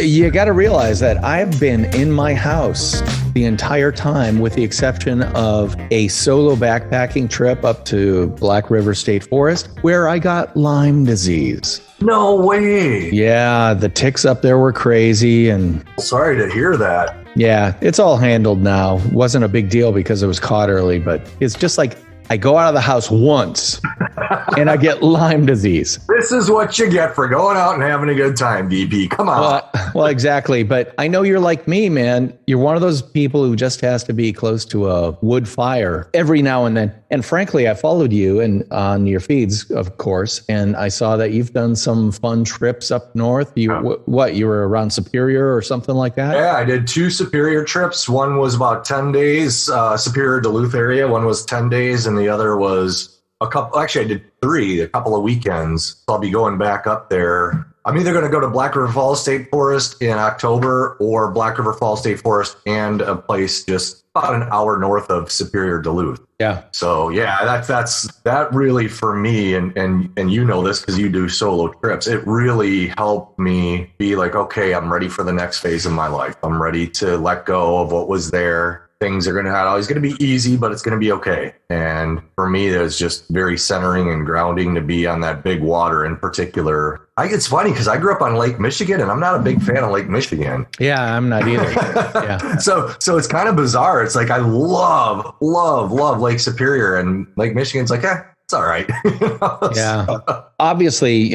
You got to realize that I've been in my house the entire time, with the exception of a solo backpacking trip up to Black River State Forest, where I got Lyme disease. No way. Yeah, the ticks up there were crazy. And sorry to hear that. Yeah, it's all handled now. Wasn't a big deal because it was caught early, but it's just like I go out of the house once and I get Lyme disease. This is what you get for going out and having a good time, DP. Come on. Well, exactly. But I know you're like me, man. You're one of those people who just has to be close to a wood fire every now and then. And frankly, I followed you on your feeds, of course, and I saw that you've done some fun trips up north. You were around Superior or something like that? Yeah, I did 2 Superior trips. One was about 10 days, Superior Duluth area. One was 10 days, and the other was a couple. Actually, I did 3, a couple of weekends. So I'll be going back up there. I'm either going to go to Black River Falls State Forest in October, or Black River Falls State Forest and a place just about an hour north of Superior Duluth. Yeah. So yeah, that really for me, and you know this because you do solo trips, it really helped me be like, okay, I'm ready for the next phase of my life. I'm ready to let go of what was there. Things are not always going to be easy, but it's going to be okay. And for me, it was just very centering and grounding to be on that big water in particular. It's funny because I grew up on Lake Michigan, and I'm not a big fan of Lake Michigan. Yeah, I'm not either. Yeah. So it's kind of bizarre. It's like I love Lake Superior, and Lake Michigan's like, it's all right. Yeah. Obviously,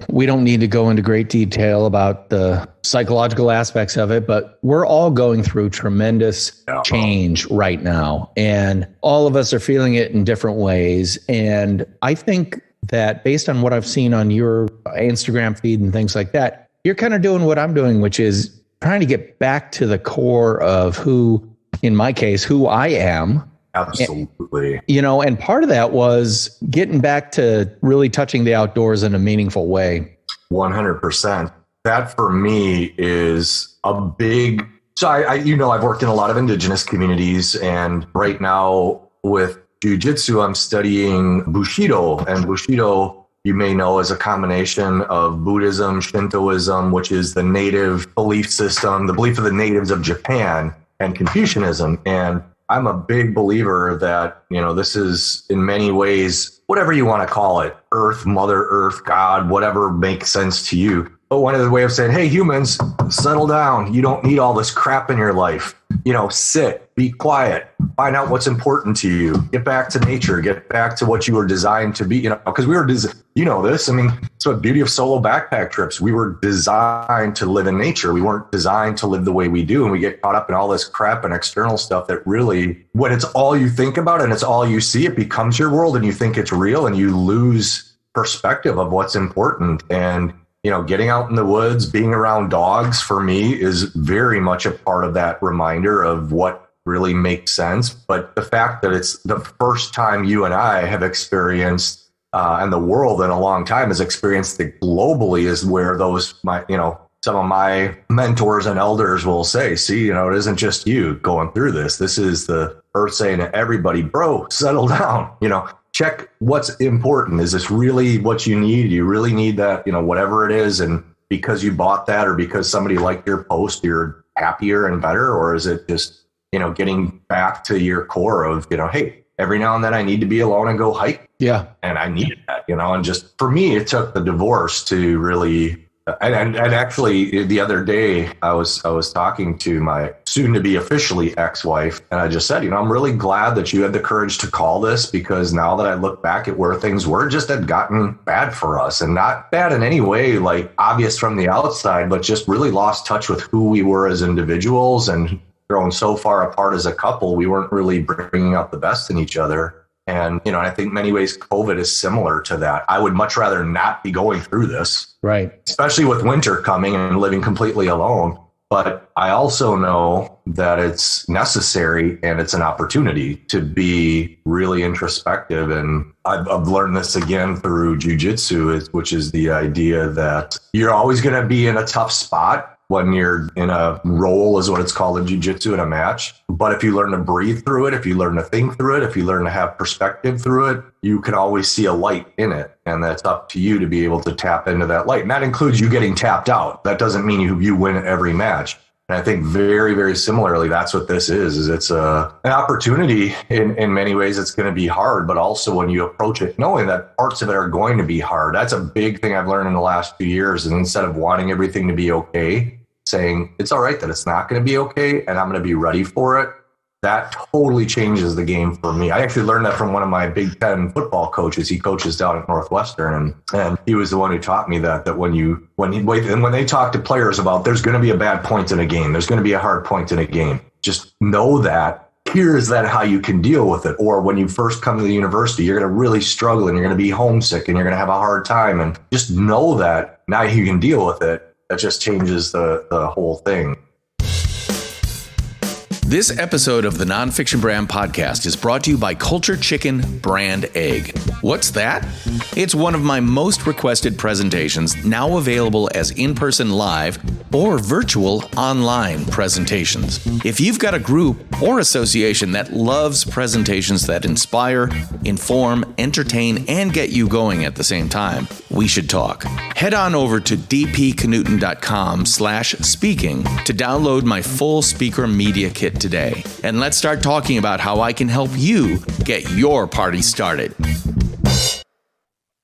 we don't need to go into great detail about the psychological aspects of it, but we're all going through tremendous change right now. And all of us are feeling it in different ways. And I think that based on what I've seen on your Instagram feed and things like that, you're kind of doing what I'm doing, which is trying to get back to the core of who I am. Absolutely. And part of that was getting back to really touching the outdoors in a meaningful way. 100%. That for me is a big, so I've worked in a lot of indigenous communities, and right now with Jiujitsu, I'm studying Bushido, and Bushido, you may know, is a combination of Buddhism, Shintoism, which is the native belief system, the belief of the natives of Japan, and Confucianism. And I'm a big believer that, this is in many ways, whatever you want to call it, Earth, Mother Earth, God, whatever makes sense to you. But one of the way of saying, hey, humans, settle down. You don't need all this crap in your life. Sit, be quiet, find out what's important to you, get back to nature, get back to what you were designed to be, because we were, this, it's the beauty of solo backpack trips. We were designed to live in nature. We weren't designed to live the way we do. And we get caught up in all this crap and external stuff that really, when it's all you think about and it's all you see, it becomes your world and you think it's real, and you lose perspective of what's important. And getting out in the woods, being around dogs for me is very much a part of that reminder of what really makes sense. But the fact that it's the first time you and I have experienced, and the world in a long time has experienced it globally, is where some of my mentors and elders will say, see, it isn't just you going through this. This is the earth saying to everybody, bro, settle down, check what's important. Is this really what you need? Do you really need that, whatever it is? And because you bought that, or because somebody liked your post, you're happier and better? Or is it just, getting back to your core of, hey, every now and then I need to be alone and go hike. Yeah. And I needed that, and just for me, it took the divorce to really, and actually the other day I was talking to my soon to be officially ex-wife, and I just said, I'm really glad that you had the courage to call this, because now that I look back at where things were, just had gotten bad for us, and not bad in any way like obvious from the outside, but just really lost touch with who we were as individuals, and grown so far apart as a couple, we weren't really bringing out the best in each other. And, I think in many ways, COVID is similar to that. I would much rather not be going through this. Right. Especially with winter coming and living completely alone. But I also know that it's necessary and it's an opportunity to be really introspective. And I've learned this again through Jiujitsu, which is the idea that you're always going to be in a tough spot when you're in a roll, is what it's called in jiu-jitsu, in a match. But if you learn to breathe through it, if you learn to think through it, if you learn to have perspective through it, you can always see a light in it. And that's up to you to be able to tap into that light. And that includes you getting tapped out. That doesn't mean you win every match. And I think very, very similarly, that's what this is it's an opportunity. In many ways, it's going to be hard, but also when you approach it, knowing that parts of it are going to be hard. That's a big thing I've learned in the last few years. And instead of wanting everything to be okay, saying it's all right that it's not going to be okay, and I'm going to be ready for it. That totally changes the game for me. I actually learned that from one of my Big Ten football coaches. He coaches down at Northwestern, and he was the one who taught me that when they talk to players about there's going to be a bad point in a game, there's going to be a hard point in a game, just know that here's that how you can deal with it. Or when you first come to the university, you're going to really struggle and you're going to be homesick and you're going to have a hard time, and just know that now you can deal with it. That just changes the whole thing. This episode of the NonFiction Brand podcast is brought to you by Culture Chicken Brand Egg. What's that? It's one of my most requested presentations, now available as in-person live or virtual online presentations. If you've got a group or association that loves presentations that inspire, inform, entertain, and get you going at the same time, we should talk. Head on over to dpknudten.com/speaking to download my full speaker media kit today. And let's start talking about how I can help you get your party started.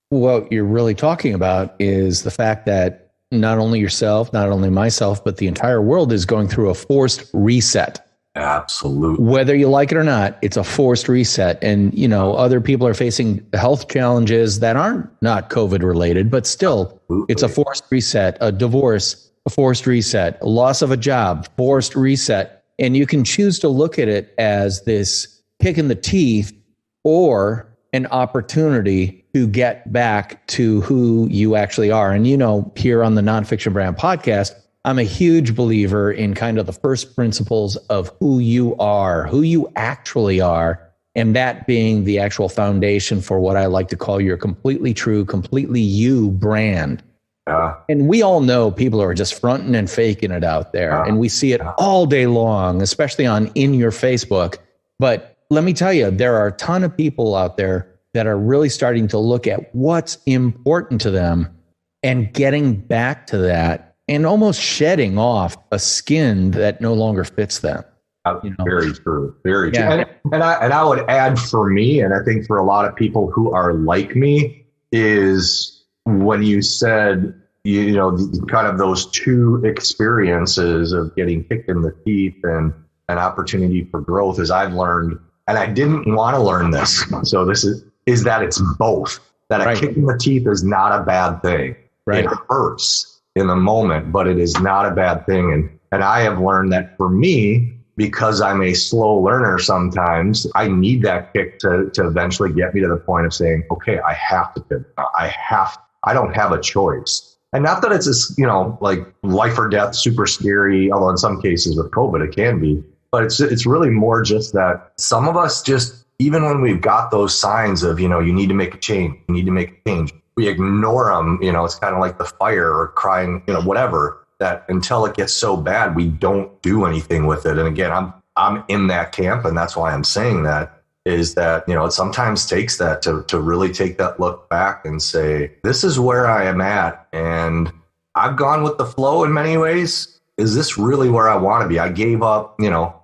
What you're really talking about is the fact that not only yourself, not only myself, but the entire world is going through a forced reset. Absolutely. Whether you like it or not, it's a forced reset. And, other people are facing health challenges that aren't not COVID related, but still, Absolutely. It's a forced reset, a divorce, a forced reset, a loss of a job, forced reset. And you can choose to look at it as this kick in the teeth or an opportunity to get back to who you actually are. And, here on the NonFiction Brand podcast, I'm a huge believer in kind of the first principles of who you are, who you actually are, and that being the actual foundation for what I like to call your completely true, completely you brand. And we all know people are just fronting and faking it out there. And we see it all day long, especially in your Facebook. But let me tell you, there are a ton of people out there that are really starting to look at what's important to them and getting back to that and almost shedding off a skin that no longer fits them. Very true. Very true. And I would add for me, and I think for a lot of people who are like me, is when you said, kind of those two experiences of getting kicked in the teeth and an opportunity for growth, as I've learned, and I didn't want to learn this. So this is that it's both, that a kick in the teeth is not a bad thing. Right. It hurts in the moment, but it is not a bad thing. And I have learned that for me, because I'm a slow learner sometimes, I need that kick to eventually get me to the point of saying, okay, I have to pivot. I don't have a choice. And not that it's like life or death, super scary, although in some cases with COVID it can be, but it's really more just that some of us just, even when we've got those signs of, you need to make a change, we ignore them. It's kind of like the fire or crying, whatever, that until it gets so bad, we don't do anything with it. And again, I'm in that camp. And that's why I'm saying that, is that, it sometimes takes that to really take that look back and say, this is where I am at. And I've gone with the flow in many ways. Is this really where I want to be? I gave up,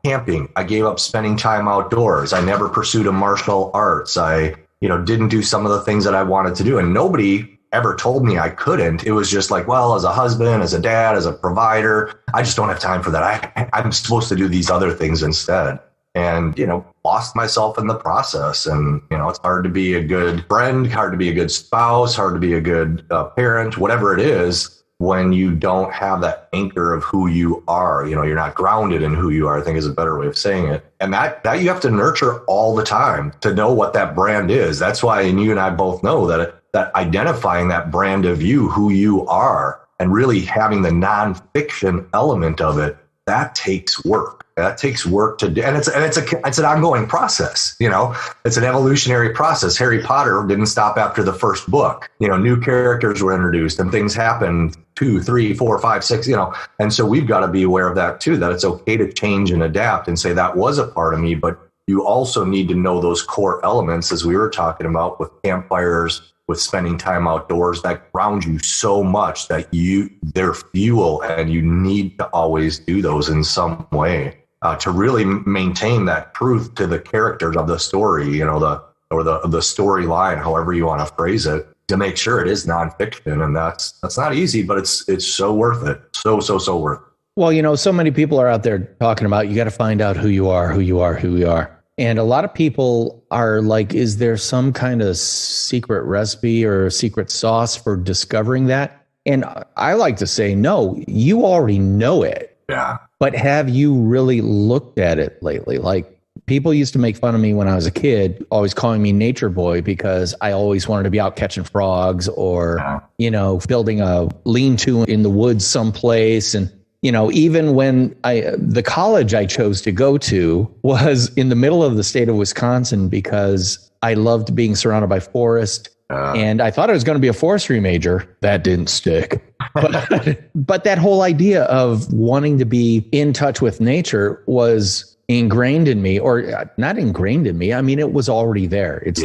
camping. I gave up spending time outdoors. I never pursued a martial arts. I, didn't do some of the things that I wanted to do. And nobody ever told me I couldn't. It was just like, well, as a husband, as a dad, as a provider, I just don't have time for that. I'm supposed to do these other things instead. And, lost myself in the process. And, it's hard to be a good friend, hard to be a good spouse, hard to be a good parent, whatever it is, when you don't have that anchor of who you are. You're not grounded in who you are, I think is a better way of saying it. And that you have to nurture all the time to know what that brand is. That's why, and you and I both know that identifying that brand of you, who you are, and really having the nonfiction element of it, that takes work. That takes work to do. And it's an ongoing process. It's an evolutionary process. Harry Potter didn't stop after the first book. New characters were introduced and things happened 2, 3, 4, 5, 6, and so we've got to be aware of that too, that it's okay to change and adapt and say that was a part of me, but you also need to know those core elements, as we were talking about with campfires, with spending time outdoors, that ground you so much that they're fuel, and you need to always do those in some way to really maintain that truth to the characters of the story, the storyline, however you want to phrase it, to make sure it is nonfiction. And that's not easy, but it's so worth it. So worth it. Well, so many people are out there talking about, you got to find out who you are. And a lot of people are like, is there some kind of secret recipe or secret sauce for discovering that? And I like to say, no, you already know it. Yeah. But have you really looked at it lately? Like, people used to make fun of me when I was a kid, always calling me Nature Boy, because I always wanted to be out catching frogs or, building a lean-to in the woods someplace. And even when the college I chose to go to was in the middle of the state of Wisconsin, because I loved being surrounded by forest. And I thought I was going to be a forestry major. That didn't stick. But that whole idea of wanting to be in touch with nature was ingrained in me, or not ingrained in me. I mean, it was already there. It's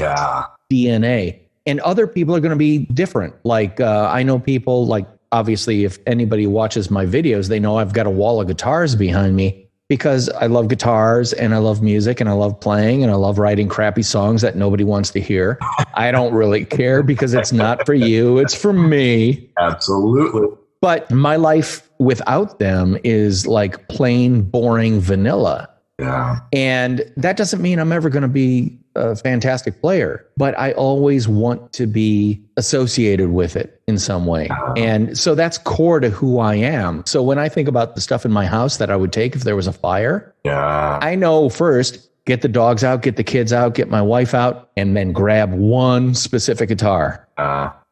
DNA. And other people are going to be different. Like I know people like, obviously, if anybody watches my videos, they know I've got a wall of guitars behind me because I love guitars and I love music and I love playing and I love writing crappy songs that nobody wants to hear. I don't really care because it's not for you. It's for me. Absolutely. But my life without them is like plain, boring vanilla. Yeah. And that doesn't mean I'm ever going to be a fantastic player, but I always want to be associated with it in some way. And so that's core to who I am. So when I think about the stuff in my house that I would take if there was a fire, I know first, get the dogs out, get the kids out, get my wife out, and then grab one specific guitar.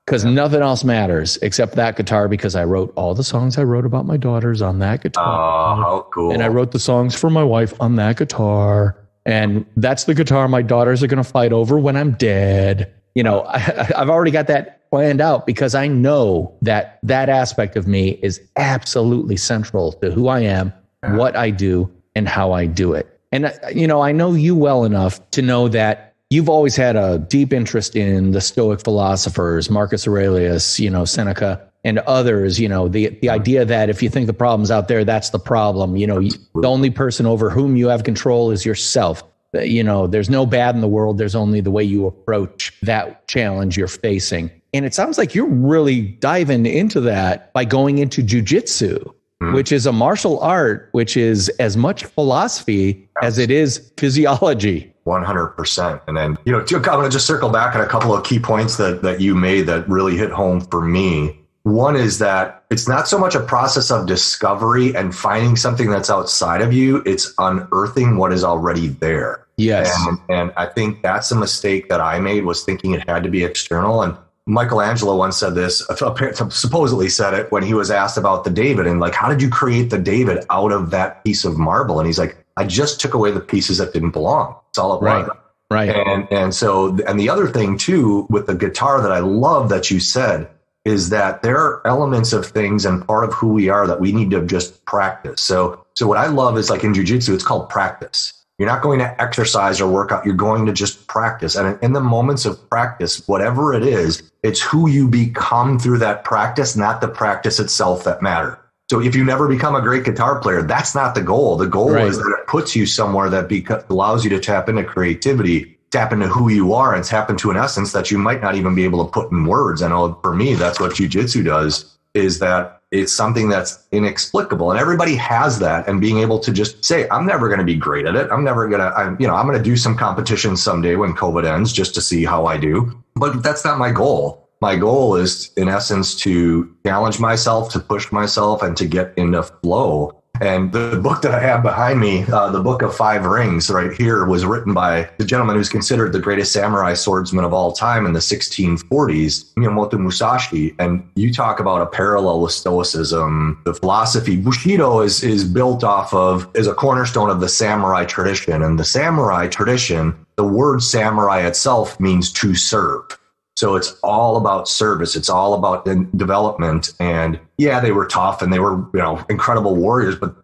Because nothing else matters except that guitar, because I wrote all the songs I wrote about my daughters on that guitar. Oh, how cool. And I wrote the songs for my wife on that guitar. And that's the guitar my daughters are going to fight over when I'm dead. I've already got that planned out because I know that aspect of me is absolutely central to who I am, what I do, and how I do it. And, I know you well enough to know that you've always had a deep interest in the Stoic philosophers, Marcus Aurelius, Seneca, and others. The idea that if you think the problem's out there, that's the problem. The only person over whom you have control is yourself. There's no bad in the world. There's only the way you approach that challenge you're facing. And it sounds like you're really diving into that by going into Jiujitsu, which is a martial art, which is as much philosophy as it is physiology. 100%. And then, I'm going to just circle back on a couple of key points that you made that really hit home for me. One is that it's not so much a process of discovery and finding something that's outside of you. It's unearthing what is already there. Yes. And I think that's a mistake that I made, was thinking it had to be external. And Michelangelo once said this, supposedly said it when he was asked about the David and like, how did you create the David out of that piece of marble? And he's like, I just took away the pieces that didn't belong. It's all it was. Right. And the other thing too, with the guitar that I love that you said, is that there are elements of things and part of who we are that we need to just practice. So what I love is, like in jiu-jitsu, it's called practice. You're not going to exercise or work out. You're going to just practice. And in the moments of practice, whatever it is, it's who you become through that practice, not the practice itself that matter. So if you never become a great guitar player, that's not the goal. The goal is that it puts you somewhere that allows you to tap into creativity, tap into who you are, and tap into an essence that you might not even be able to put in words. I know for me, that's what jiu-jitsu does, is that it's something that's inexplicable, and everybody has that. And being able to just say, I'm never going to be great at it. I'm going to do some competition someday when COVID ends just to see how I do. But that's not my goal. My goal is, in essence, to challenge myself, to push myself, and to get into flow. And the book that I have behind me, the Book of Five Rings right here, was written by the gentleman who's considered the greatest samurai swordsman of all time in the 1640s, Miyamoto Musashi. And you talk about a parallel with Stoicism. The philosophy, Bushido is built off of, is a cornerstone of the samurai tradition. And the samurai tradition, the word samurai itself means to serve. So it's all about service. It's all about development. And yeah, they were tough and they were, incredible warriors, but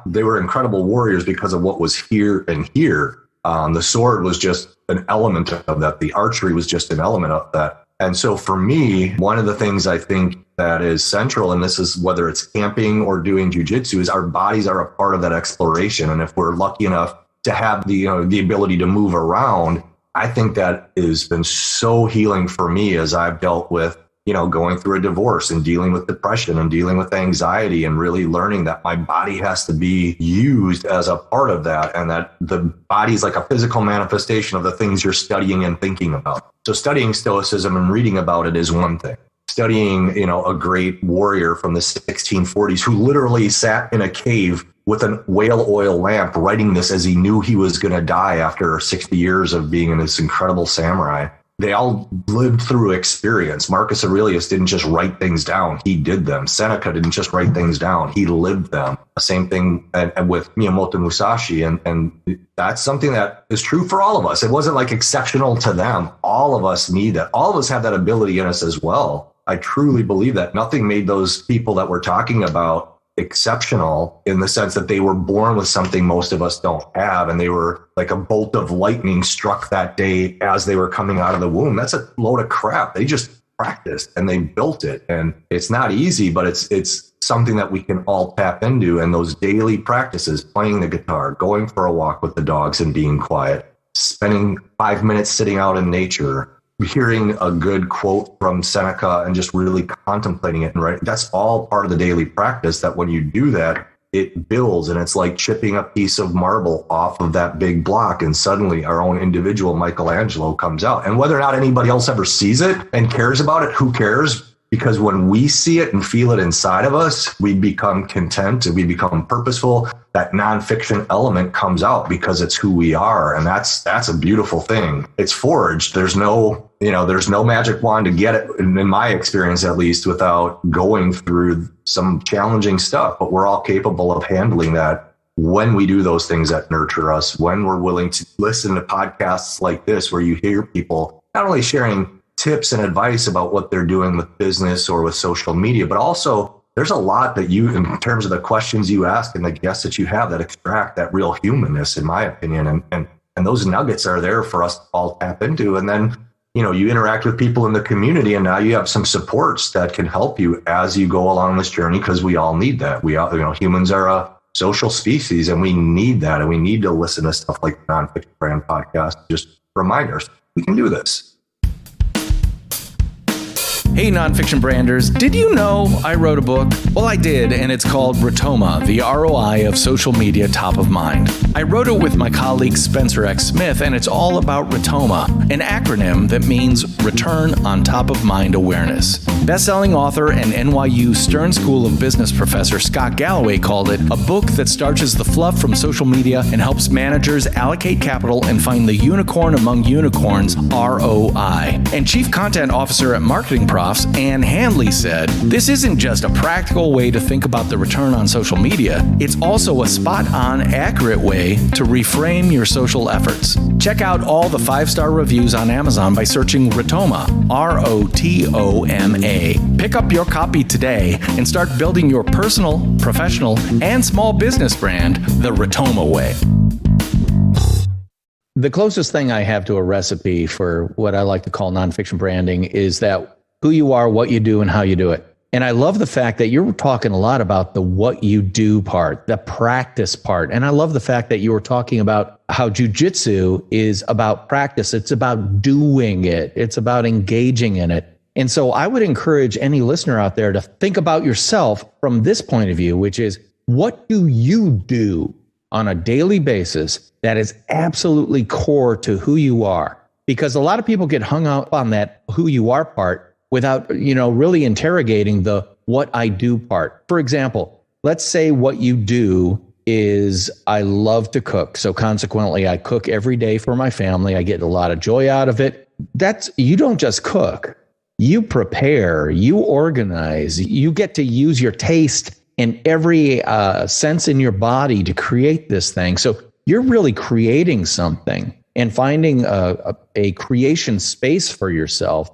they were incredible warriors because of what was here and here. The sword was just an element of that. The archery was just an element of that. And so for me, one of the things I think that is central, and this is whether it's camping or doing jiu-jitsu, is our bodies are a part of that exploration. And if we're lucky enough to have the ability to move around, I think that has been so healing for me as I've dealt with, going through a divorce and dealing with depression and dealing with anxiety and really learning that my body has to be used as a part of that, and that the body is like a physical manifestation of the things you're studying and thinking about. So studying Stoicism and reading about it is one thing. Studying, a great warrior from the 1640s who literally sat in a cave with a whale oil lamp writing this as he knew he was going to die after 60 years of being this incredible samurai. They all lived through experience. Marcus Aurelius didn't just write things down. He did them. Seneca didn't just write things down. He lived them. Same thing with Miyamoto Musashi. And that's something that is true for all of us. It wasn't like exceptional to them. All of us need that. All of us have that ability in us as well. I truly believe that nothing made those people that we're talking about exceptional in the sense that they were born with something most of us don't have. And they were like a bolt of lightning struck that day as they were coming out of the womb. That's a load of crap. They just practiced and they built it. And it's not easy, but it's something that we can all tap into. And those daily practices, playing the guitar, going for a walk with the dogs and being quiet, spending 5 minutes sitting out in nature, hearing a good quote from Seneca and just really contemplating it and writing. That's all part of the daily practice that when you do that, it builds, and it's like chipping a piece of marble off of that big block. And suddenly our own individual Michelangelo comes out. And whether or not anybody else ever sees it and cares about it, who cares? Because when we see it and feel it inside of us, we become content and we become purposeful. That nonfiction element comes out because it's who we are. And that's a beautiful thing. It's forged. There's no magic wand to get it, in my experience, at least, without going through some challenging stuff. But we're all capable of handling that when we do those things that nurture us, when we're willing to listen to podcasts like this, where you hear people not only sharing tips and advice about what they're doing with business or with social media, but also there's a lot that you, in terms of the questions you ask and the guests that you have, that extract that real humanness, in my opinion. And those nuggets are there for us to all tap into. And then, you interact with people in the community, and now you have some supports that can help you as you go along this journey, because we all need that. We all, humans are a social species, and we need that. And we need to listen to stuff like the NonFiction Brand podcast, just reminders, we can do this. Hey, nonfiction branders, did you know I wrote a book? Well, I did, and it's called Rotoma, the ROI of social media top of mind. I wrote it with my colleague Spencer X. Smith, and it's all about Rotoma, an acronym that means Return on Top of Mind Awareness. Best-selling author and NYU Stern School of Business professor Scott Galloway called it a book that starches the fluff from social media and helps managers allocate capital and find the unicorn among unicorns, ROI. And Chief Content Officer at Marketing Profs, Ann Handley, said, "This isn't just a practical way to think about the return on social media. It's also a spot-on, accurate way to reframe your social efforts." Check out all the 5-star reviews on Amazon by searching Rotoma, ROTOMA. Pick up your copy today and start building your personal, professional, and small business brand the Rotoma way. The closest thing I have to a recipe for what I like to call nonfiction branding is that who you are, what you do, and how you do it. And I love the fact that you're talking a lot about the what you do part, the practice part. And I love the fact that you were talking about how jiu-jitsu is about practice. It's about doing it. It's about engaging in it. And so I would encourage any listener out there to think about yourself from this point of view, which is, what do you do on a daily basis that is absolutely core to who you are? Because a lot of people get hung up on that who you are part without, really interrogating the what I do part. For example, let's say what you do is I love to cook. So consequently, I cook every day for my family. I get a lot of joy out of it. You don't just cook. You prepare, you organize, you get to use your taste and every sense in your body to create this thing. So you're really creating something and finding a creation space for yourself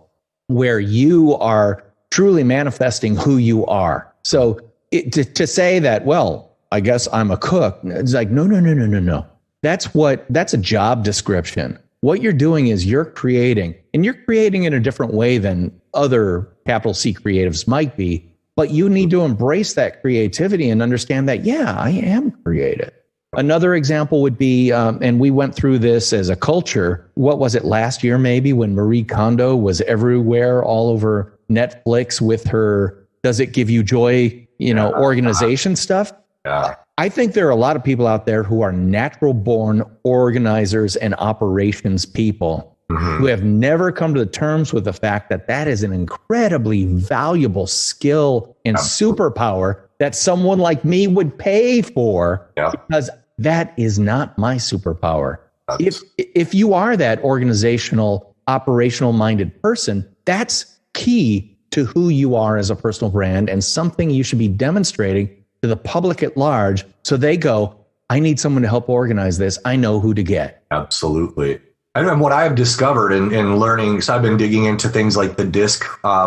where you are truly manifesting who you are. So to say that, well, I guess I'm a cook, it's like, no. That's a job description. What you're doing is you're creating in a different way than other capital C creatives might be, but you need to embrace that creativity and understand that, yeah, I am creative. Another example would be, and we went through this as a culture, what was it, last year maybe, when Marie Kondo was everywhere all over Netflix with her Does It Give You Joy, organization stuff? Yeah. I think there are a lot of people out there who are natural born organizers and operations people who have never come to the terms with the fact that that is an incredibly valuable skill and superpower that someone like me would pay for, because that is not my superpower. If you are that organizational, operational minded person, that's key to who you are as a personal brand and something you should be demonstrating to the public at large. So they go, I need someone to help organize this. I know who to get. Absolutely. And what I've discovered in learning, so I've been digging into things like the DISC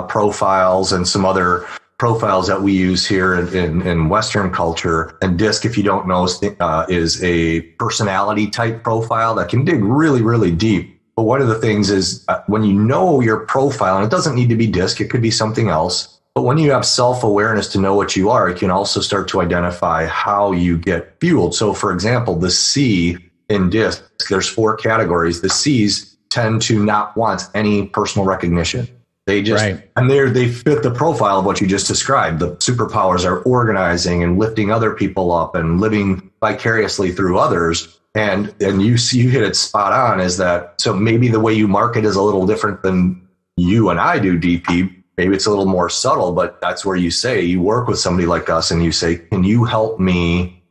profiles and some other profiles that we use here in Western culture. And DISC, if you don't know, is a personality type profile that can dig really, really deep. But one of the things is when you know your profile, and it doesn't need to be DISC, it could be something else. But when you have self-awareness to know what you are, you can also start to identify how you get fueled. So for example, the C in DISC, there's 4 categories. The C's tend to not want any personal recognition. They just, and they fit the profile of what you just described. The superpowers are organizing and lifting other people up and living vicariously through others. And you hit it spot on, is that, so maybe the way you market is a little different than you and I do, DP. Maybe it's a little more subtle, but that's where you work with somebody like us and you say, can you help me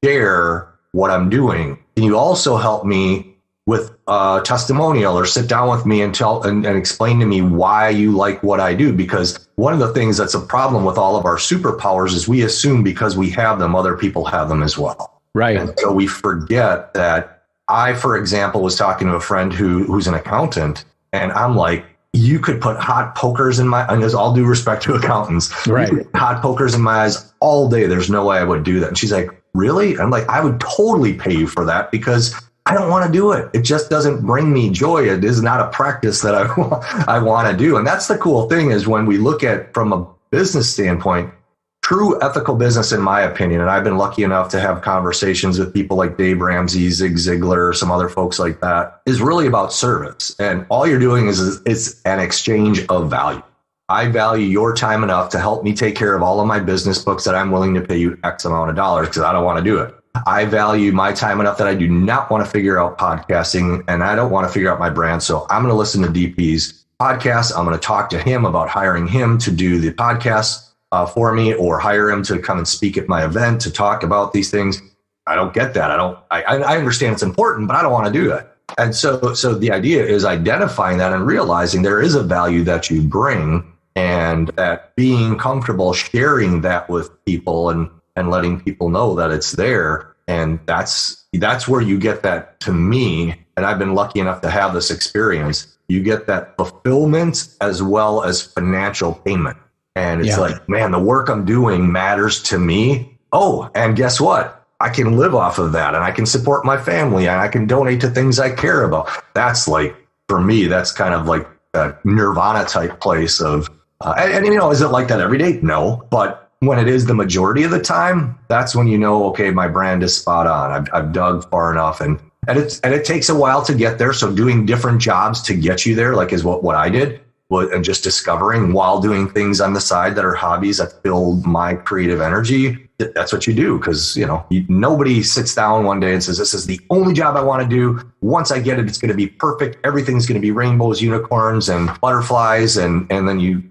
share what I'm doing? Can you also help me with a testimonial, or sit down with me and and explain to me why you like what I do? Because one of the things that's a problem with all of our superpowers is we assume because we have them, other people have them as well. Right. And so we forget that I, for example, was talking to a friend who's an accountant, and I'm like, you could put hot pokers in my, and there's all due respect to accountants, hot pokers in my eyes all day. There's no way I would do that. And she's like, really? I'm like, I would totally pay you for that because I don't want to do it. It just doesn't bring me joy. It is not a practice that I want to do. And that's the cool thing, is when we look at from a business standpoint, true ethical business, in my opinion, and I've been lucky enough to have conversations with people like Dave Ramsey, Zig Ziglar, some other folks like that, is really about service. And all you're doing is an exchange of value. I value your time enough to help me take care of all of my business books that I'm willing to pay you X amount of dollars because I don't want to do it. I value my time enough that I do not want to figure out podcasting, and I don't want to figure out my brand. So I'm going to listen to DP's podcast. I'm going to talk to him about hiring him to do the podcast for me, or hire him to come and speak at my event to talk about these things. I don't get that. I understand it's important, but I don't want to do that. And so the idea is identifying that and realizing there is a value that you bring, and that being comfortable sharing that with people and letting people know that it's there. And that's where you get that, to me. And I've been lucky enough to have this experience. You get that fulfillment as well as financial payment. And it's like, man, the work I'm doing matters to me. Oh, and guess what? I can live off of that, and I can support my family, and I can donate to things I care about. That's like, for me, that's kind of like a nirvana type place of, and is it like that every day? No. But when it is the majority of the time, that's when you know, okay, my brand is spot on. I've dug far enough, and it takes a while to get there. So doing different jobs to get you there, like is what I did. And just discovering while doing things on the side that are hobbies that build my creative energy. That's what you do, because nobody sits down one day and says, this is the only job I want to do. Once I get it, it's going to be perfect. Everything's going to be rainbows, unicorns, and butterflies, and then you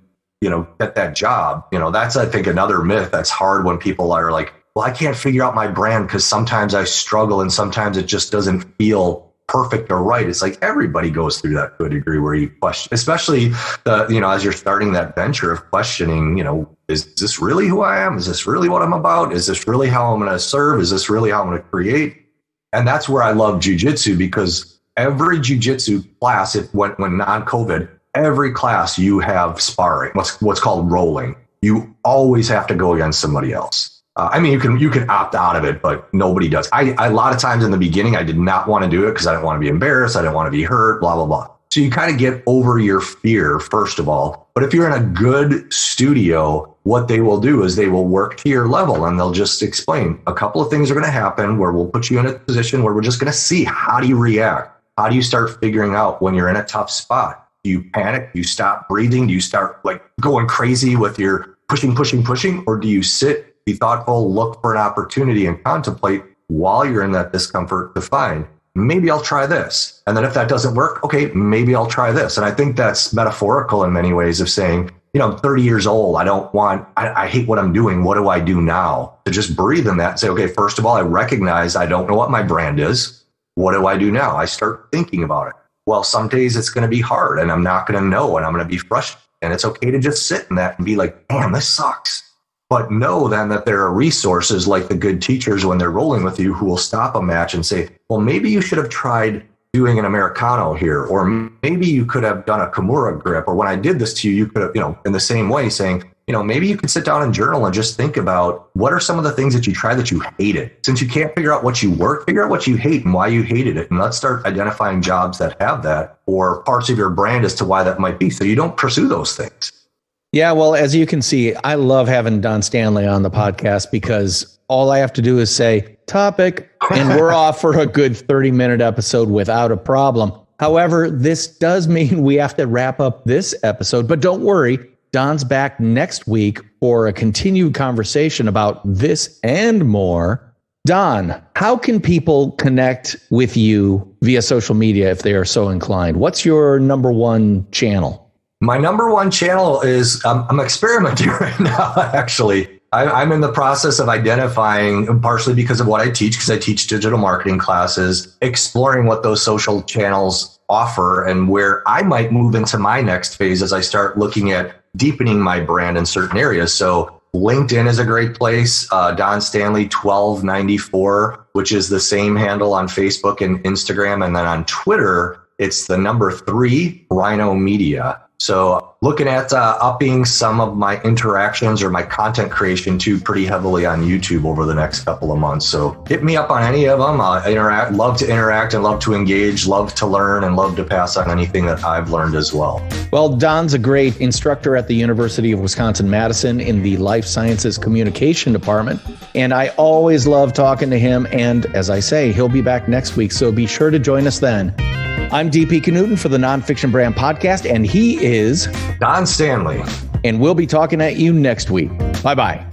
get that job. That's, I think, another myth that's hard when people are like, well, I can't figure out my brand because sometimes I struggle and sometimes it just doesn't feel perfect or right. It's like everybody goes through that to a degree where you question, especially as you're starting that venture of questioning, is this really who I am? Is this really what I'm about? Is this really how I'm going to serve? Is this really how I'm going to create? And that's where I love jiujitsu, because every jiujitsu class, when non-COVID, every class you have sparring, what's called rolling. You always have to go against somebody else. You can opt out of it, but nobody does. A lot of times in the beginning, I did not want to do it because I didn't want to be embarrassed. I didn't want to be hurt, blah, blah, blah. So you kind of get over your fear, first of all. But if you're in a good studio, what they will do is they will work to your level and they'll just explain a couple of things are going to happen where we'll put you in a position where we're just going to see how do you react? How do you start figuring out when you're in a tough spot? Do you panic? Do you stop breathing? Do you start like going crazy with your pushing? Or do you sit, be thoughtful, look for an opportunity and contemplate while you're in that discomfort to find, maybe I'll try this. And then if that doesn't work, okay, maybe I'll try this. And I think that's metaphorical in many ways of saying, I'm 30 years old. I hate what I'm doing. What do I do now? To just breathe in that and say, okay, first of all, I recognize I don't know what my brand is. What do I do now? I start thinking about it. Well, some days it's going to be hard and I'm not going to know and I'm going to be frustrated. And it's okay to just sit in that and be like, damn, this sucks. But know then that there are resources like the good teachers when they're rolling with you who will stop a match and say, well, maybe you should have tried doing an Americano here, or maybe you could have done a Kimura grip, or when I did this to you, you could have, in the same way saying, maybe you could sit down and journal and just think about what are some of the things that you tried that you hated. Since you can't figure out what you work, figure out what you hate and why you hated it. And let's start identifying jobs that have that or parts of your brand as to why that might be. So you don't pursue those things. Yeah, well, as you can see, I love having Don Stanley on the podcast because all I have to do is say topic and we're off for a good 30-minute episode without a problem. However, this does mean we have to wrap up this episode, but don't worry, Don's back next week for a continued conversation about this and more. Don, how can people connect with you via social media if they are so inclined? What's your number one channel? My number one channel is, I'm experimenting right now, actually. I'm in the process of identifying, partially because of what I teach, because I teach digital marketing classes, exploring what those social channels offer and where I might move into my next phase as I start looking at deepening my brand in certain areas. So LinkedIn is a great place. Don Stanley 1294, which is the same handle on Facebook and Instagram. And then on Twitter, it's the number 3 Rhino Media. So looking at upping some of my interactions or my content creation too pretty heavily on YouTube over the next couple of months. So hit me up on any of them. Love to interact and love to engage, love to learn and love to pass on anything that I've learned as well. Well, Don's a great instructor at the University of Wisconsin-Madison in the Life Sciences Communication Department. And I always love talking to him. And as I say, he'll be back next week. So be sure to join us then. I'm DP Knudten for the NonFiction Brand podcast, and he is Don Stanley. And we'll be talking at you next week. Bye-bye.